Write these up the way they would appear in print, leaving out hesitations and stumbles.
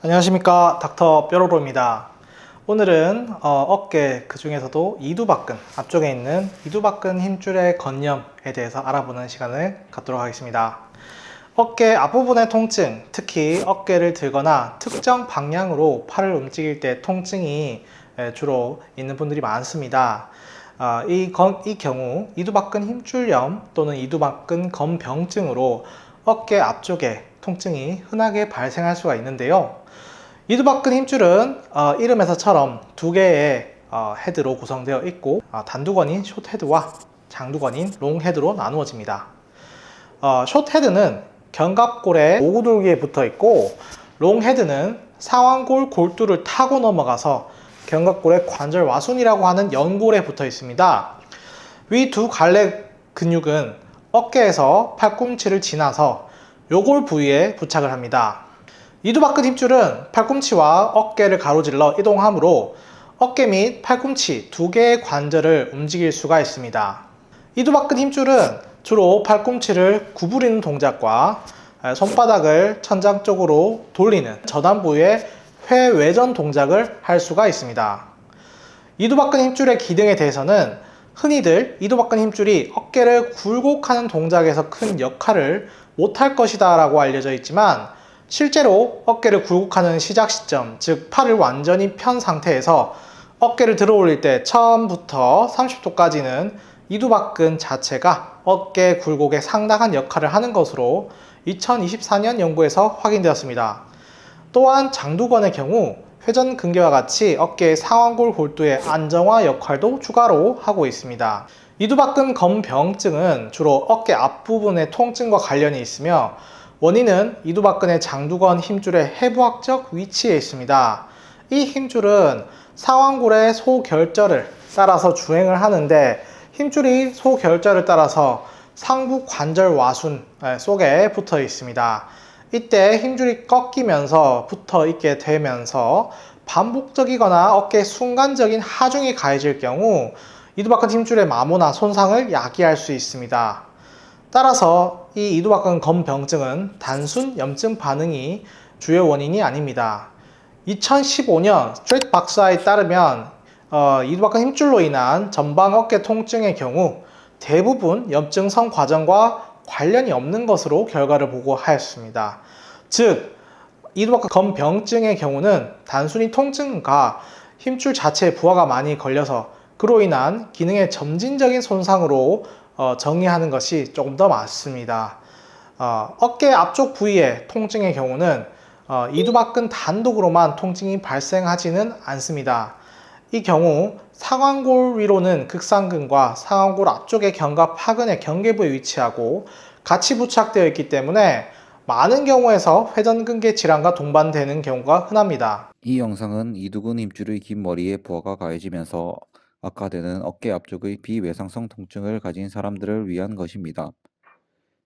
안녕하십니까, 닥터 뾰로로입니다. 오늘은 어깨, 그 중에서도 이두박근, 앞쪽에 있는 이두박근 힘줄의 건염에 대해서 알아보는 시간을 갖도록 하겠습니다. 어깨 앞부분의 통증, 특히 어깨를 들거나 특정 방향으로 팔을 움직일 때 통증이 주로 있는 분들이 많습니다. 이 경우 이두박근 힘줄염 또는 이두박근 건병증으로 어깨 앞쪽에 통증이 흔하게 발생할 수가 있는데요. 이두박근 힘줄은 이름에서처럼 두 개의 헤드로 구성되어 있고 단두건인 숏헤드와 장두건인 롱헤드로 나누어집니다. 숏헤드는 견갑골의 오구돌기에 붙어 있고, 롱헤드는 상완골 골두를 타고 넘어가서 견갑골의 관절 와순이라고 하는 연골에 붙어 있습니다. 위 두 갈래 근육은 어깨에서 팔꿈치를 지나서 요골 부위에 부착을 합니다. 이두박근 힘줄은 팔꿈치와 어깨를 가로질러 이동하므로 어깨 및 팔꿈치 두 개의 관절을 움직일 수가 있습니다. 이두박근 힘줄은 주로 팔꿈치를 구부리는 동작과 손바닥을 천장 쪽으로 돌리는 저단부의 회외전 동작을 할 수가 있습니다. 이두박근 힘줄의 기능에 대해서는 흔히들 이두박근 힘줄이 어깨를 굴곡하는 동작에서 큰 역할을 못할 것이다 라고 알려져 있지만, 실제로 어깨를 굴곡하는 시작 시점, 즉 팔을 완전히 편 상태에서 어깨를 들어 올릴 때 처음부터 30도까지는 이두박근 자체가 어깨 굴곡에 상당한 역할을 하는 것으로 2024년 연구에서 확인되었습니다. 또한 장두건의 경우 회전근개와 같이 어깨의 상완골 골두의 안정화 역할도 추가로 하고 있습니다. 이두박근 건병증은 주로 어깨 앞부분의 통증과 관련이 있으며, 원인은 이두박근의 장두건 힘줄의 해부학적 위치에 있습니다. 이 힘줄은 상완골의 소결절을 따라서 주행을 하는데, 힘줄이 소결절을 따라서 상부 관절 와순 속에 붙어 있습니다. 이때 힘줄이 꺾이면서 붙어 있게 되면서 반복적이거나 어깨에 순간적인 하중이 가해질 경우 이두박근 힘줄의 마모나 손상을 야기할 수 있습니다. 따라서 이 이두박근 건병증은 단순 염증 반응이 주요 원인이 아닙니다. 2015년 스트레이트 박사에 따르면 이두박근 힘줄로 인한 전방 어깨 통증의 경우 대부분 염증성 과정과 관련이 없는 것으로 결과를 보고하였습니다. 즉, 이두박근 건병증의 경우는 단순히 통증과 힘줄 자체에 부하가 많이 걸려서 그로 인한 기능의 점진적인 손상으로 정의하는 것이 조금 더 맞습니다. 어깨 앞쪽 부위의 통증의 경우는 이두박근 단독으로만 통증이 발생하지는 않습니다. 이 경우 상완골 위로는 극상근과 상완골 앞쪽의 견갑 하근의 경계부에 위치하고 같이 부착되어 있기 때문에 많은 경우에서 회전근개 질환과 동반되는 경우가 흔합니다. 이 영상은 이두근 힘줄의 긴 머리에 부하가 가해지면서 악화되는 어깨 앞쪽의 비외상성 통증을 가진 사람들을 위한 것입니다.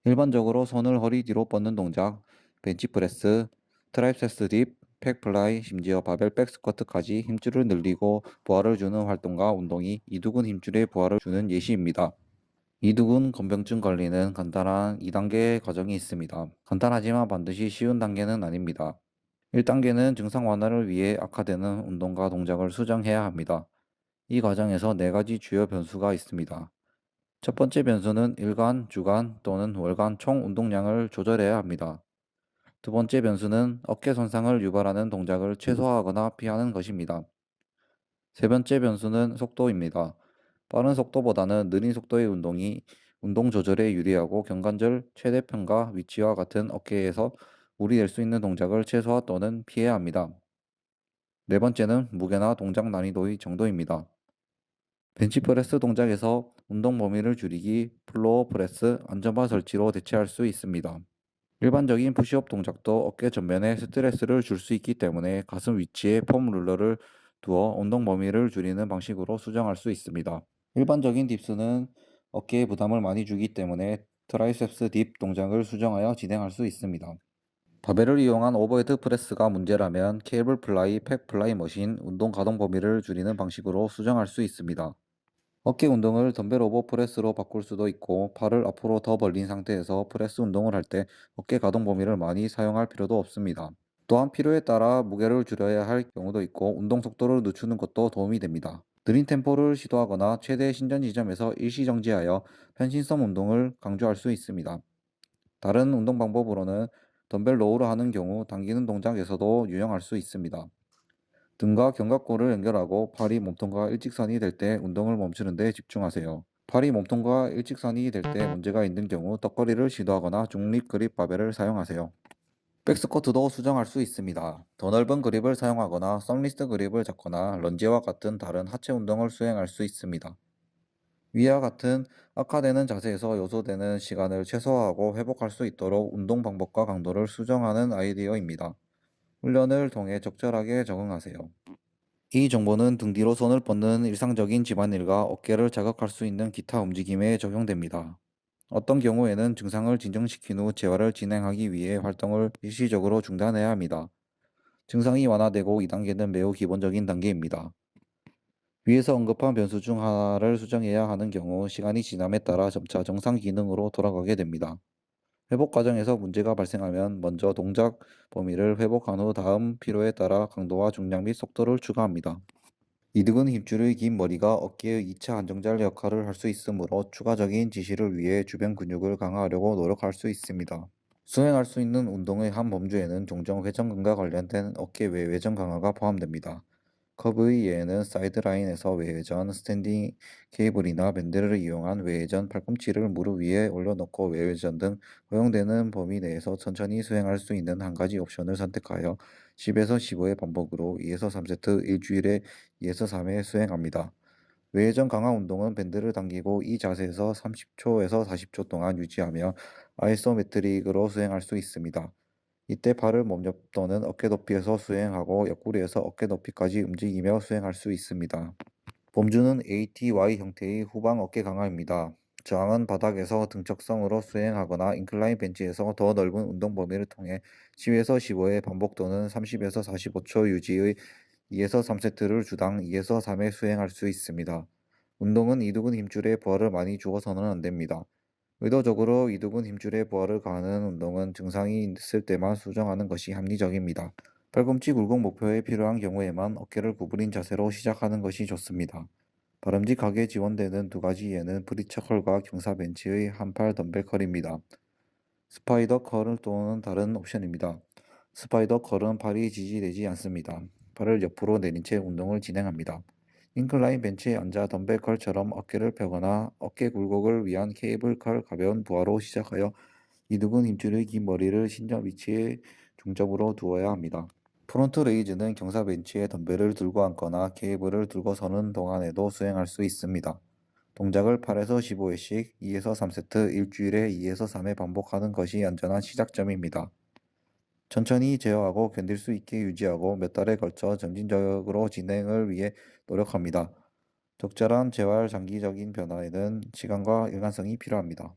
일반적으로 손을 허리 뒤로 뻗는 동작, 벤치프레스, 트라이셉스 딥, 팩플라이, 심지어 바벨 백스쿼트까지 힘줄을 늘리고 부하를 주는 활동과 운동이 이두근 힘줄에 부하를 주는 예시입니다. 이두근 건병증 관리는 간단한 2단계 과정이 있습니다. 간단하지만 반드시 쉬운 단계는 아닙니다. 1단계는 증상 완화를 위해 악화되는 운동과 동작을 수정해야 합니다. 이 과정에서 4가지 주요 변수가 있습니다. 첫 번째 변수는 일간, 주간 또는 월간 총 운동량을 조절해야 합니다. 두 번째 변수는 어깨 손상을 유발하는 동작을 최소화하거나 피하는 것입니다. 세 번째 변수는 속도입니다. 빠른 속도보다는 느린 속도의 운동이 운동 조절에 유리하고 경관절 최대 편과 위치와 같은 어깨에서 무리될 수 있는 동작을 최소화 또는 피해야 합니다. 네 번째는 무게나 동작 난이도의 정도입니다. 벤치프레스 동작에서 운동 범위를 줄이기, 플로어 프레스, 안전바 설치로 대체할 수 있습니다. 일반적인 푸시업 동작도 어깨 전면에 스트레스를 줄 수 있기 때문에 가슴 위치에 폼 룰러를 두어 운동 범위를 줄이는 방식으로 수정할 수 있습니다. 일반적인 딥스는 어깨에 부담을 많이 주기 때문에 트라이셉스 딥 동작을 수정하여 진행할 수 있습니다. 바벨을 이용한 오버헤드 프레스가 문제라면 케이블 플라이, 팩 플라이 머신, 운동 가동 범위를 줄이는 방식으로 수정할 수 있습니다. 어깨 운동을 덤벨 오버 프레스로 바꿀 수도 있고, 팔을 앞으로 더 벌린 상태에서 프레스 운동을 할 때 어깨 가동 범위를 많이 사용할 필요도 없습니다. 또한 필요에 따라 무게를 줄여야 할 경우도 있고 운동 속도를 늦추는 것도 도움이 됩니다. 느린 템포를 시도하거나 최대 신전 지점에서 일시 정지하여 편심성 운동을 강조할 수 있습니다. 다른 운동 방법으로는 덤벨 로우를 하는 경우 당기는 동작에서도 유용할 수 있습니다. 등과 견갑골을 연결하고 팔이 몸통과 일직선이 될 때 운동을 멈추는 데 집중하세요. 팔이 몸통과 일직선이 될 때 문제가 있는 경우 턱걸이를 시도하거나 중립 그립 바벨을 사용하세요. 백스쿼트도 수정할 수 있습니다. 더 넓은 그립을 사용하거나 썸리스트 그립을 잡거나 런지와 같은 다른 하체 운동을 수행할 수 있습니다. 위와 같은 악화되는 자세에서 요소되는 시간을 최소화하고 회복할 수 있도록 운동 방법과 강도를 수정하는 아이디어입니다. 훈련을 통해 적절하게 적응하세요. 이 정보는 등 뒤로 손을 뻗는 일상적인 집안일과 어깨를 자극할 수 있는 기타 움직임에 적용됩니다. 어떤 경우에는 증상을 진정시킨 후 재활을 진행하기 위해 활동을 일시적으로 중단해야 합니다. 증상이 완화되고 2단계는 매우 기본적인 단계입니다. 위에서 언급한 변수 중 하나를 수정해야 하는 경우 시간이 지남에 따라 점차 정상 기능으로 돌아가게 됩니다. 회복 과정에서 문제가 발생하면 먼저 동작 범위를 회복한 후 다음 필요에 따라 강도와 중량 및 속도를 추가합니다. 이득은 힘줄의 긴 머리가 어깨의 2차 안정잘 역할을 할 수 있으므로 추가적인 지시를 위해 주변 근육을 강화하려고 노력할 수 있습니다. 수행할 수 있는 운동의 한 범주에는 종종 회전근과 관련된 어깨 외회전 강화가 포함됩니다. 커브의 예에는 사이드라인에서 외회전, 스탠딩 케이블이나 밴드를 이용한 외회전, 팔꿈치를 무릎 위에 올려놓고 외회전 등 허용되는 범위 내에서 천천히 수행할 수 있는 한 가지 옵션을 선택하여 10에서 15의 반복으로 2에서 3세트 일주일에 2에서 3회 수행합니다. 외회전 강화 운동은 밴드를 당기고 이 자세에서 30초에서 40초 동안 유지하며 아이소메트릭으로 수행할 수 있습니다. 이때 발을 몸옆 또는 어깨 높이에서 수행하고 옆구리에서 어깨 높이까지 움직이며 수행할 수 있습니다. 범주는 ATY 형태의 후방 어깨 강화입니다. 저항은 바닥에서 등척성으로 수행하거나 인클라인 벤치에서 더 넓은 운동 범위를 통해 10에서 15회 반복 또는 30에서 45초 유지의 2에서 3세트를 주당 2에서 3회 수행할 수 있습니다. 운동은 이두근 힘줄에 부하를 많이 주어서는 안 됩니다. 의도적으로 이두근 힘줄에 부하를 가하는 운동은 증상이 있을 때만 수정하는 것이 합리적입니다. 팔꿈치 굴곡 목표에 필요한 경우에만 어깨를 구부린 자세로 시작하는 것이 좋습니다. 바람직하게 지원되는 두 가지 예는 브리처 컬과 경사 벤치의 한팔 덤벨 컬입니다. 스파이더 컬은 또는 다른 옵션입니다. 스파이더 컬은 팔이 지지되지 않습니다. 팔을 옆으로 내린 채 운동을 진행합니다. 인클라인 벤치에 앉아 덤벨 컬처럼 어깨를 펴거나 어깨 굴곡을 위한 케이블 컬 가벼운 부하로 시작하여 이두근 힘줄의 긴 머리를 신전 위치에 중점으로 두어야 합니다. 프론트 레이즈는 경사 벤치에 덤벨을 들고 앉거나 케이블을 들고 서는 동안에도 수행할 수 있습니다. 동작을 8에서 15회씩 2에서 3세트 일주일에 2에서 3회 반복하는 것이 안전한 시작점입니다. 천천히 제어하고 견딜 수 있게 유지하고 몇 달에 걸쳐 점진적으로 진행을 위해 노력합니다. 적절한 재활 장기적인 변화에는 시간과 일관성이 필요합니다.